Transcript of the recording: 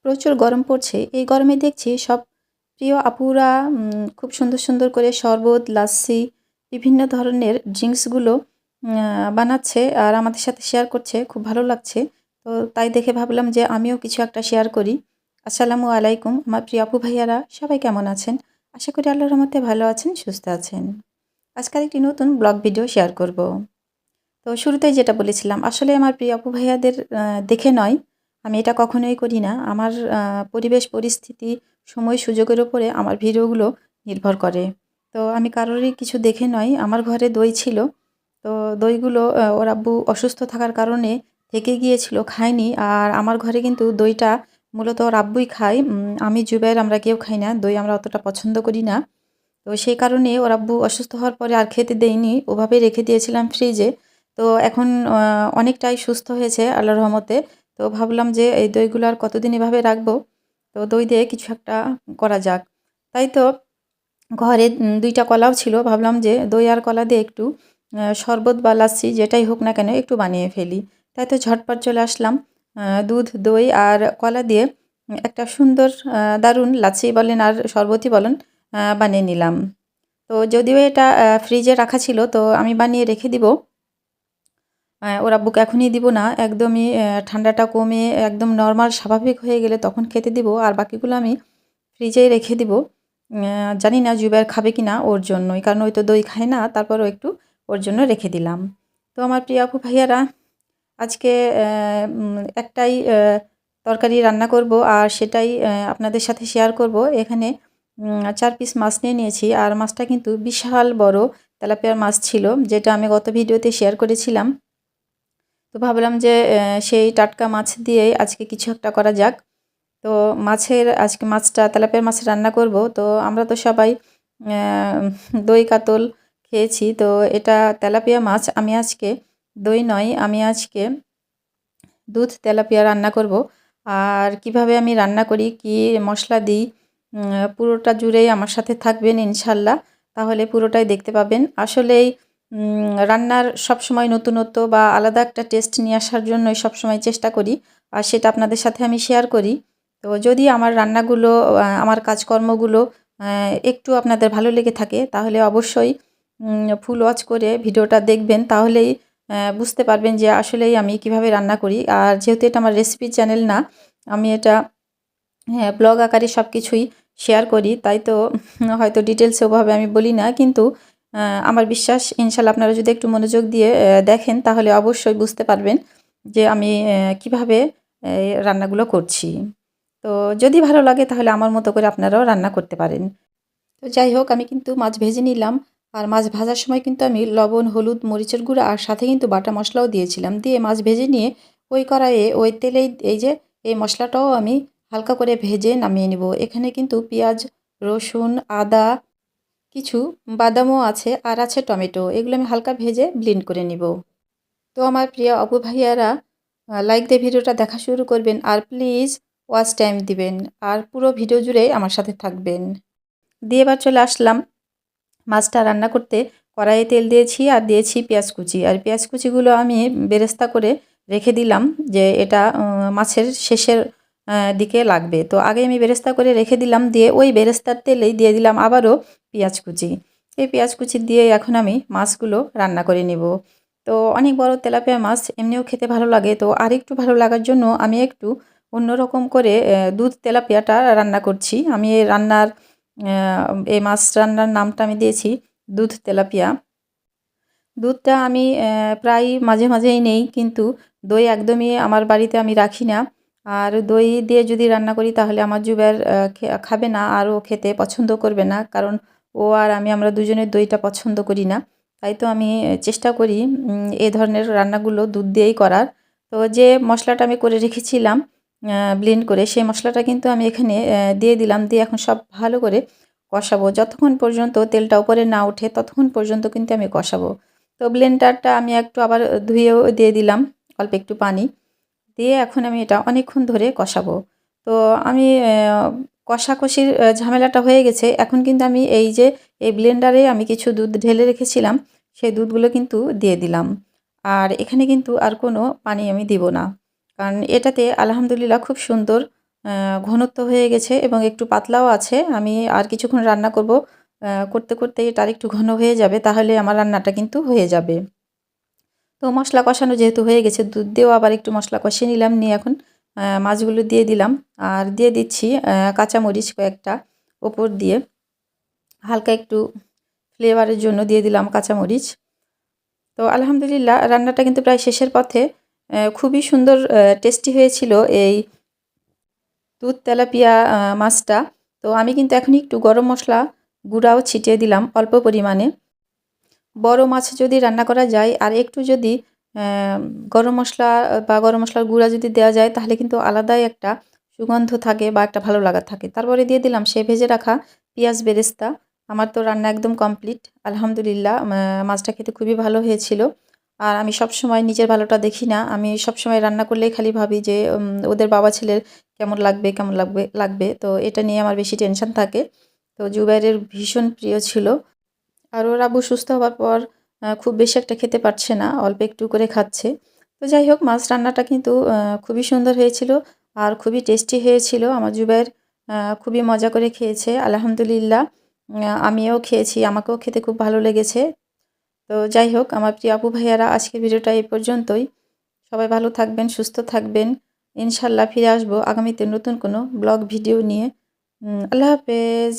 প্রচুর গরম পড়ছে। এই গরমে দেখছি সব প্রিয় আপুরা খুব সুন্দর, সুন্দর করে শরবত, লাচ্ছি বিভিন্ন ধরনের ড্রিংকসগুলো বানাচ্ছে আর আমাদের সাথে শেয়ার করছে। খুব ভালো লাগছে। তো তাই দেখে ভাবলাম যে আমিও কিছু একটা শেয়ার করি। আসসালামু আলাইকুম আমার প্রিয় আপু ভাইয়ারা সবাই কেমন আছেন? আশা করি আল্লাহর রহমতে ভালো আছেন, সুস্থ আছেন। আজকাল একটি নতুন ব্লগ ভিডিও শেয়ার করব। তো শুরুতেই যেটা বলেছিলাম, আসলে আমার প্রিয় আপু ভাইয়াদের দেখে নয়, আমি এটা কখনোই করি না। আমার পরিবেশ, পরিস্থিতি, সময়, সুযোগের উপরে আমার ভিডিওগুলো নির্ভর করে। তো আমি কারোরই কিছু দেখে নয়, আমার ঘরে দই ছিল। তো দইগুলো ওর আব্বু অসুস্থ থাকার কারণে থেকে গিয়েছিল, খায়নি। আর আমার ঘরে কিন্তু দইটা মূলত ওর আব্বুই খায়। আমি, জুবাইর আমরা কেউ খাই না। দই আমরা অতটা পছন্দ করি না। তো সেই কারণে ওর আব্বু অসুস্থ হওয়ার পরে আর খেতে দেইনি, ওভাবেই রেখে দিয়েছিলাম ফ্রিজে। তো এখন অনেকটাই সুস্থ হয়েছে আল্লাহর রহমতে। তো ভাবলাম যে এই দইগুলো আর কতদিন এভাবে রাখবো, তো দই দিয়ে কিছু একটা করা যাক। তাই তো ঘরে ২টা কলাও ছিল, ভাবলাম যে দই আর কলা দিয়ে একটু শরবত বা লাচ্ছি যেটাই হোক না কেন একটু বানিয়ে ফেলি। তাই তো ঝটপট চলে আসলাম, দুধ, দই আর কলা দিয়ে একটা সুন্দর দারুণ লাচ্ছি বলেন আর শরবতই বলেন বানিয়ে নিলাম। তো যদিও এটা ফ্রিজে রাখা ছিল, তো আমি বানিয়ে রেখে দিব। ওর আব্বুকে এখনই দিব না, একদমই ঠান্ডাটা কমে একদম নরমাল স্বাভাবিক হয়ে গেলে তখন খেতে দিব। আর বাকিগুলো আমি ফ্রিজেই রেখে দিব। জানি না জুবাইর খাবে কিনা, ওর জন্যই, কারণ ওই তো দই খায় না, তারপরও একটু ওর জন্য রেখে দিলাম। তো আমার প্রিয় আপু ভাইয়ারা, আজকে একটাই তরকারি রান্না করব আর সেটাই আপনাদের সাথে শেয়ার করব। এখানে ৪ পিস মাছ নিয়ে নিয়েছি আর মাছটা কিন্তু বিশাল বড় তেলাপিয়ার মাছ ছিল, যেটা আমি গত ভিডিওতে শেয়ার করেছিলাম। তো ভাবলাম যে সেই টাটকা মাছ দিয়েই আজকে কিছু একটা করা যাক। তো আজকে মাছটা তেলাপিয়ার মাছ রান্না করব। তো আমরা তো সবাই দই কাতল খেয়েছি, তো এটা তেলাপিয়া মাছ। আমি আজকে দই নয়, আমি আজকে দুধ তেলাপিয়া রান্না করব। আর কিভাবে আমি রান্না করি, কি মশলা দিই, পুরোটা জুড়েই আমার সাথে থাকবেন ইনশাল্লাহ। তাহলে পুরোটাই দেখতে পাবেন। আসলেই রান্নার সবসময় নতুনত্ব বা আলাদা একটা টেস্ট নিয়ে আসার জন্যই সবসময় চেষ্টা করি, আর সেটা আপনাদের সাথে আমি শেয়ার করি। তো যদি আমার রান্নাগুলো, আমার কাজকর্মগুলো একটু আপনাদের ভালো লেগে থাকে, তাহলে অবশ্যই ফুল ওয়াচ করে ভিডিওটা দেখবেন। তাহলেই বুঝতে পারবেন যে আসলেই আমি কিভাবে রান্না করি। আর যেহেতু এটা আমার রেসিপি চ্যানেল না, আমি এটা ব্লগ আকারে সব কিছুই শেয়ার করি, তাই তো হয়তো ডিটেলসে ওভাবে আমি বলি না। কিন্তু আমার বিশ্বাস, ইনশাল্লাহ আপনারা যদি একটু মনোযোগ দিয়ে দেখেন, তাহলে অবশ্যই বুঝতে পারবেন যে আমি কিভাবে রান্নাগুলো করছি। তো যদি ভালো লাগে তাহলে আমার মতো করে আপনারাও রান্না করতে পারেন। তো যাই হোক, আমি কিন্তু মাছ ভেজে নিলাম। আর মাছ ভাজার সময় কিন্তু আমি লবণ, হলুদ, মরিচের গুঁড়া আর সাথে কিন্তু বাটা মশলাও দিয়েছিলাম। দিয়ে মাছ ভেজে নিয়ে ওই কড়াইয়ে ওই তেলেই এই যে এই মশলাটাও আমি হালকা করে ভেজে নামিয়ে নিব। এখানে কিন্তু পেঁয়াজ, রসুন, আদা, কিছু বাদামও আছে আর আছে টমেটো, এগুলো আমি হালকা ভেজে ব্লেন্ড করে নিব। তো আমার প্রিয় আপু ভাইয়ারা, লাইক দিয়ে ভিডিওটা দেখা শুরু করবেন আর প্লিজ ওয়াচ টাইম দিবেন আর পুরো ভিডিও জুড়ে আমার সাথে থাকবেন। দিয়ে এবার চলে আসলাম মাছটা রান্না করতে। কড়াইয়ে তেল দিয়েছি আর দিয়েছি পেঁয়াজ কুচি। আর পেঁয়াজ কুচিগুলো আমি বেরেস্তা করে রেখে দিলাম, যে এটা মাছের শেষের দিকে লাগবে। তো আগে আমি বেরেস্তা করে রেখে দিলাম, দিয়ে ওই বেরেস্তার তেলেই দিয়ে দিলাম আবারও পেঁয়াজ কুচি। এই পেঁয়াজ কুচি দিয়ে এখন আমি মাছগুলো রান্না করে নিব। তো অনেক বড় তেলাপিয়া মাছ এমনিও খেতে ভালো লাগে, তো আরেকটু ভালো লাগার জন্য আমি একটু অন্যরকম করে দুধ তেলাপিয়াটা রান্না করছি। আমি এই রান্নার এই মাছ রান্নার নামটা আমি দিয়েছি দুধ তেলাপিয়া। দুধটা আমি প্রায় মাঝে মাঝেই নেই, কিন্তু দই একদমই আমার বাড়িতে আমি রাখি না। আর দই দিয়ে যদি রান্না করি তাহলে আমার জুবাইর খাবে না আর ও খেতে পছন্দ করবে না, কারণ ও আর আমরা দুজনের দইটা পছন্দ করি না। তাই তো আমি চেষ্টা করি এই ধরনের রান্নাগুলো দুধ দিয়েই করার। তো যে মশলাটা আমি করে রেখেছিলাম ব্লেন্ড করে, সেই মশলাটা কিন্তু আমি এখানে দিয়ে দিলাম। দিয়ে এখন সব ভালো করে কষাবো, যতক্ষণ পর্যন্ত তেলটা উপরে না ওঠে ততক্ষণ পর্যন্ত কিন্তু আমি কষাবো। তো ব্লেন্ডারটা আমি একটু আবার ধুয়েও দিয়ে দিলাম অল্প একটু পানি দিয়ে। এখন আমি এটা অনেকক্ষণ ধরে কষাবো। তো আমি কষাকষির ঝামেলাটা হয়ে গেছে। এখন কিন্তু আমি এই যে এই ব্লেন্ডারে আমি কিছু দুধ ঢেলে রেখেছিলাম, সেই দুধগুলো কিন্তু দিয়ে দিলাম। আর এখানে কিন্তু আর কোনো পানি আমি দিব না, কারণ এটাতে আলহামদুলিল্লাহ খুব সুন্দর ঘনত্ব হয়ে গেছে এবং একটু পাতলাও আছে। আমি আর কিছুক্ষণ রান্না করব। করতে করতে এটা আরেকটু ঘন হয়ে যাবে, তাহলে আমার রান্নাটা কিন্তু হয়ে যাবে। তো মশলা কষানো যেহেতু হয়ে গেছে, দুধ দিয়েও আবার একটু মশলা কষিয়ে নিলাম, নিয়ে এখন মাছগুলো দিয়ে দিলাম আর দিয়ে দিচ্ছি কাঁচামরিচ কয়েকটা ওপর দিয়ে, হালকা একটু ফ্লেভারের জন্য দিয়ে দিলাম কাঁচামরিচ। তো আলহামদুলিল্লাহ রান্নাটা কিন্তু প্রায় শেষের পথে। খুবই সুন্দর টেস্টি হয়েছিল এই দুধ তেলাপিয়া মাছটা। তো আমি কিন্তু এখন একটু গরম মশলা গুঁড়াও ছিটিয়ে দিলাম অল্প পরিমাণে। বড় মাছ যদি রান্না করা যায় আর একটু যদি গরম মশলা বা গরম মশলার গুঁড়া যদি দেওয়া যায়, তাহলে কিন্তু আলাদাই একটা সুগন্ধ থাকে বা একটা ভালো লাগা থাকে। তারপরে দিয়ে দিলাম সে ভেজে রাখা পেঁয়াজ বেরেস্তা। আমার তো রান্না একদম কমপ্লিট আলহামদুলিল্লাহ। মাছটা খেতে খুবই ভালো হয়েছিল। আর আমি সবসময় নিজের ভালোটা দেখি না, আমি সবসময় রান্না করলেই খালি ভাবি যে ওদের বাবা ছেলের কেমন লাগবে কেমন লাগবে, তো এটা নিয়ে আমার বেশি টেনশন থাকে। তো জুবাইরের ভীষণ প্রিয় ছিল। আর ওর আব্বু সুস্থ হওয়ার পর খুব বেশি একটা খেতে পারছে না, অল্প একটু করে খাচ্ছে। তো যাই হোক, মাছ রান্নাটা কিন্তু খুবই সুন্দর হয়েছিল আর খুবই টেস্টি হয়েছিল। আমার জুবাইর খুবই মজা করে খেয়েছে আলহামদুলিল্লাহ। আমিও খেয়েছি, আমাকেও খেতে খুব ভালো লেগেছে। তো যাই হোক, আমার প্রিয় আপু ভাইয়ারা, আজকের ভিডিওটা এই পর্যন্তই। সবাই ভালো থাকবেন, সুস্থ থাকবেন। ইনশাল্লাহ ফিরে আসবো আগামীতে নতুন কোনো ব্লগ ভিডিও নিয়ে। আল্লাহ হাফেজ।